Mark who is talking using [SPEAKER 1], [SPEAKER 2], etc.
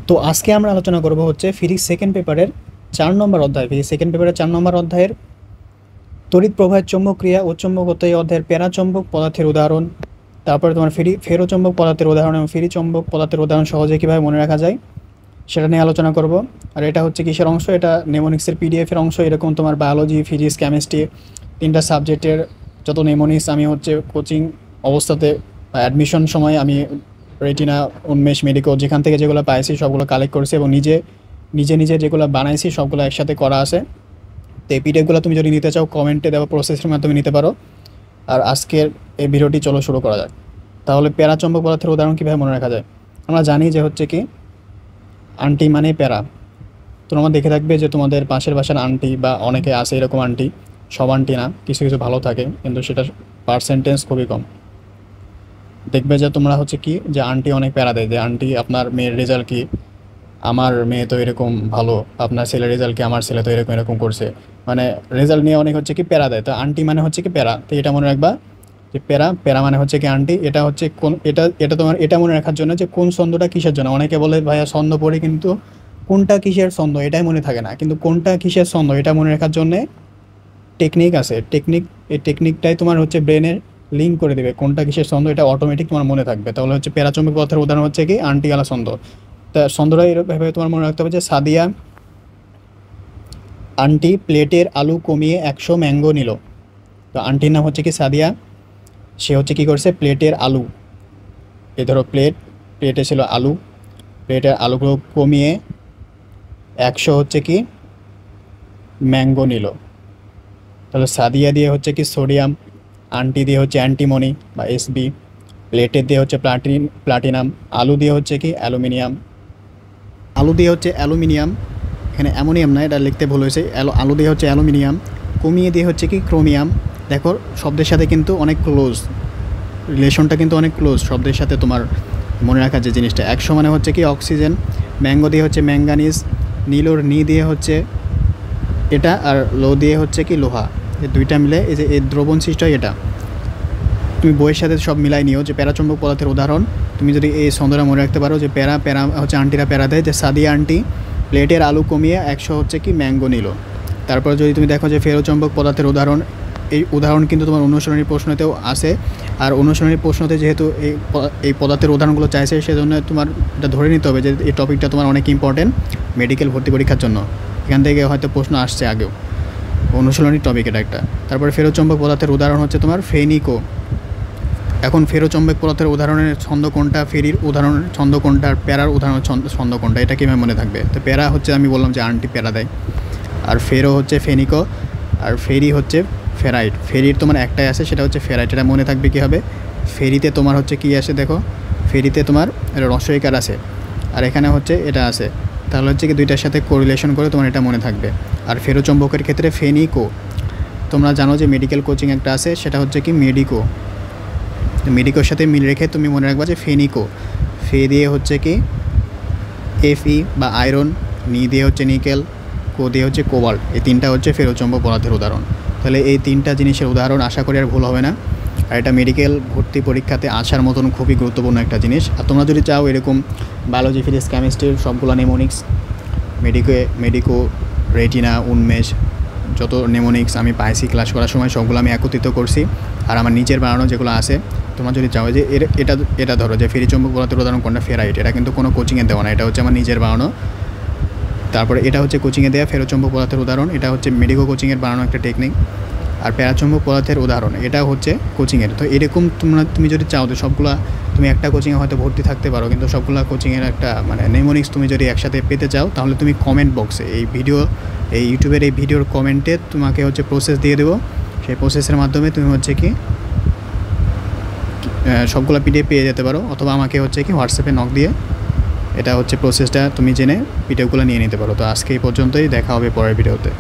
[SPEAKER 1] তো আজকে আমরা আলোচনা করব হচ্ছে ফিজিক্স সেকেন্ড পেপারের 4 নম্বর অধ্যায়। ফিজিক্স সেকেন্ড পেপারের 4 নম্বর অধ্যায়ের তড়িৎ প্রবাহের চৌম্বক ক্রিয়া ও চৌম্বকত্ব এই অধ্যায়ের প্যারাচৌম্বক পদার্থের উদাহরণ, তারপরে তোমার ফেরোচৌম্বক পদার্থের উদাহরণ এবং ফেরি চৌম্বক পদার্থের উদাহরণ সহজে কীভাবে মনে রাখা যায় সেটা নিয়ে আলোচনা করব। আর এটা হচ্ছে কিসের অংশ? এটা নেমোনিক্সের পিডিএফের অংশ। এরকম তোমার বায়োলজি, ফিজিক্স, কেমিস্ট্রি 3টা সাবজেক্টের যত নেমোনিক্স আমি হচ্ছে কোচিং অবস্থাতে অ্যাডমিশন সময় আমি রেটিনা, উন্মেষ, মেডিকো যেখান থেকে যেগুলো পাইছি সবগুলো কালেক্ট করেছি এবং নিজে নিজে যেগুলো বানাইছি সবগুলো একসাথে করা আছে। তো এই পিডিএফগুলো তুমি যদি নিতে চাও কমেন্টে দেওয়া প্রসেসের মাধ্যমে নিতে পারো। আর আজকের এই ভিডিওটি চলো শুরু করা যায়। তাহলে প্যারাচৌম্বক পদার্থের উদাহরণ কীভাবে মনে রাখা যায়? আমরা জানি যে হচ্ছে কি আন্টি মানে প্যারা। তোমরা দেখে থাকবে যে তোমাদের পাশের বাসার আন্টি বা অনেকে আছে এরকম আন্টি, সব আন্টি না, কিছু কিছু ভালো থাকে কিন্তু সেটার পার্সেন্টেজ খুবই কম। দেখবে যে তোমরা হচ্ছে কি যে আন্টি অনেক প্যারা দেয়, যে আন্টি আপনার মেয়ের রেজাল্ট কি, আমার মেয়ে তো এরকম ভালো, আপনার ছেলের রেজাল্ট কি, আমার ছেলে তো এরকম এরকম করছে, মানে রেজাল্ট নিয়ে অনেক হচ্ছে কি প্যারা দেয়। তো আন্টি মানে হচ্ছে কি প্যারা। তো এটা মনে রাখবা যে প্যারা মানে হচ্ছে কি আন্টি। এটা হচ্ছে কোন, এটা তোমার এটা মনে রাখার জন্য যে কোন ছন্দটা কিসের জন্য। অনেকে বলে ভাইয়া ছন্দ পড়ে কিন্তু কোনটা কিসের ছন্দ এটাই মনে থাকে না, কিন্তু কোনটা কিসের ছন্দ এটা মনে রাখার জন্যে টেকনিক আছে। এই টেকনিকটাই তোমার হচ্ছে ব্রেনের লিঙ্ক করে দেবে কোনটা কিসের ছন্দ, এটা অটোমেটিক তোমার মনে থাকবে। তাহলে হচ্ছে প্যারাচৌম্বক পদার্থের উদাহরণ হচ্ছে কি আন্টি আলা ছন্দ। তা ছন্দটা এরকমভাবে তোমার মনে রাখতে হবে যে সাদিয়া আন্টি প্লেটের আলু কমিয়ে 100 ম্যাঙ্গো নিল। তো আন্টির নাম হচ্ছে কি সাদিয়া, সে হচ্ছে কি করছে প্লেটের আলু, এ ধরো প্লেটে ছিল আলু, প্লেটের আলুগুলো কমিয়ে 100 হচ্ছে কি ম্যাঙ্গো নিল। তাহলে সাদিয়া দিয়ে হচ্ছে কি সোডিয়াম, আন্টি দিয়ে হচ্ছে অ্যান্টিমনি বা এসবি, প্লেটের দিয়ে হচ্ছে প্লাটিনাম, আলু দিয়ে হচ্ছে কি অ্যালুমিনিয়াম, এখানে অ্যামোনিয়াম না, এটা লিখতে ভুল হয়েছে। আলু দিয়ে হচ্ছে অ্যালুমিনিয়াম, কমিয়ে দিয়ে হচ্ছে কি ক্রোমিয়াম। দেখো শব্দের সাথে কিন্তু অনেক ক্লোজ, রিলেশনটা কিন্তু অনেক ক্লোজ শব্দের সাথে। তোমার মনে রাখার যে জিনিসটা 100 মানে হচ্ছে কি অক্সিজেন, ম্যাঙ্গো দিয়ে হচ্ছে ম্যাঙ্গানিজ, নীলোর নি দিয়ে হচ্ছে এটা, আর লো দিয়ে হচ্ছে কি লোহা। এই দুইটা মিলে এই যে এই দ্রবণ সৃষ্টি হয় এটা। তুমি বইয়ের সাথে সব মিলাই নিও যে প্যারাচৌম্বক পদার্থের উদাহরণ। তুমি যদি এই ছন্দটা মনে রাখতে পারো যে প্যারা হচ্ছে আন্টিরা প্যারা দেয়, যে সাদিয়া আন্টি প্লেটের আলু কমিয়ে 100 হচ্ছে কি ম্যাঙ্গো নিল। তারপর যদি তুমি দেখো যে ফেরোচৌম্বক পদার্থের উদাহরণ, এই উদাহরণ কিন্তু তোমার অনুশীলনী প্রশ্নতেও আসে। আর অনুশীলনী প্রশ্নতে যেহেতু এই পদার্থের উদাহরণগুলো চাইছে সেজন্য তোমার এটা ধরে নিতে হবে যে এই টপিকটা তোমার অনেক ইম্পর্টেন্ট মেডিকেল ভর্তি পরীক্ষার জন্য। এখান থেকে হয়তো প্রশ্ন আসছে আগেও, অনুশীলনী টপিক এটা একটা। তারপরে ফেরোচৌম্বক পদার্থের উদাহরণ হচ্ছে তোমার ফেনিকো। এখন ফেরোচৌম্বক পদার্থের উদাহরণের ছন্দ কোনটা, ফেরির উদাহরণের ছন্দ কোনটা, আর প্যারার উদাহরণের ছন্দ কোনটা, এটা কীভাবে মনে থাকবে? তো প্যারা হচ্ছে আমি বললাম যে আন্টি প্যারা দেয়, আর ফেরো হচ্ছে ফেনিকো, আর ফেরি হচ্ছে ফেরাইট। ফেরির তোমার একটাই আছে সেটা হচ্ছে ফেরাইট। এটা মনে থাকবে কীভাবে? ফেরিতে তোমার হচ্ছে কী আসে দেখো, ফেরিতে তোমার রসইকার আছে আর এখানে হচ্ছে এটা আছে। তাহলে হচ্ছে কি দুইটার সাথে কোরিলেশন করে তোমার এটা মনে থাকবে। আর ফেরোচৌম্বকের ক্ষেত্রে ফেনিকো, তোমরা জানো যে মেডিকেল কোচিং একটা আছে সেটা হচ্ছে কি মেডিকো। মেডিকোর সাথে মিল রেখে তুমি মনে রাখবা যে ফেনিকো। ফে দিয়ে হচ্ছে কি এফই বা আয়রন, নি দিয়ে হচ্ছে নিকেল, কো দিয়ে হচ্ছে কোবাল্ট। এই তিনটা হচ্ছে ফেরোচৌম্বক পদার্থের উদাহরণ। তাহলে এই তিনটা জিনিসের উদাহরণ আশা করি আর ভুল হবে না। আর এটা মেডিকেল ভর্তি পরীক্ষাতে আসার মতন খুবই গুরুত্বপূর্ণ একটা জিনিস। আর তোমরা যদি চাও এরকম বায়োলজি, ফিজিক্স, কেমিস্ট্রির সবগুলো নেমোনিক্স, মেডিকো, রেটিনা, উন্মেষ যত নেমোনিক্স আমি পাইছি ক্লাস করার সময় সবগুলো আমি একত্রিত করছি। আর আমার নিচের বানানো যেগুলো আছে, তোমরা যদি চাও যে এটা ধরো যে ফেরিচৌম্বক পদার্থের উদাহরণ কোনটা, ফেরাইট, এটা কিন্তু কোনো কোচিংয়ে দেওয়া না, এটা হচ্ছে আমার নিজের বানানো। তারপরে এটা হচ্ছে কোচিংয়ে দেওয়া ফেরোচৌম্বক পদার্থের উদাহরণ, এটা হচ্ছে মেডিকো কোচিংয়ের বানানো একটা টেকনিক। আর প্যারাচৌম্বক পদার্থের উদাহরণ এটা হচ্ছে কোচিংয়ের। তো এরকম তুমি যদি চাও তো সবগুলা তুমি একটা কোচিংয়ে হয়তো ভর্তি থাকতে পারো, কিন্তু সবগুলা কোচিংয়ের একটা মানে নেমোনিক্স তুমি যদি একসাথে পেতে চাও তাহলে তুমি কমেন্ট বক্সে এই ইউটিউবের এই ভিডিওর কমেন্টে তোমাকে হচ্ছে প্রসেস দিয়ে দেবো। সেই প্রসেসের মাধ্যমে তুমি হচ্ছে কি সবগুলো পিডিএফ পেয়ে যেতে পারো, অথবা আমাকে হচ্ছে কি হোয়াটসঅ্যাপে নক দিয়ে এটা হচ্ছে প্রসেসটা তুমি জেনে পিডিএফগুলো নিয়ে নিতে পারো। তো আজকে এই পর্যন্তই, দেখা হবে পরের ভিডিওতে।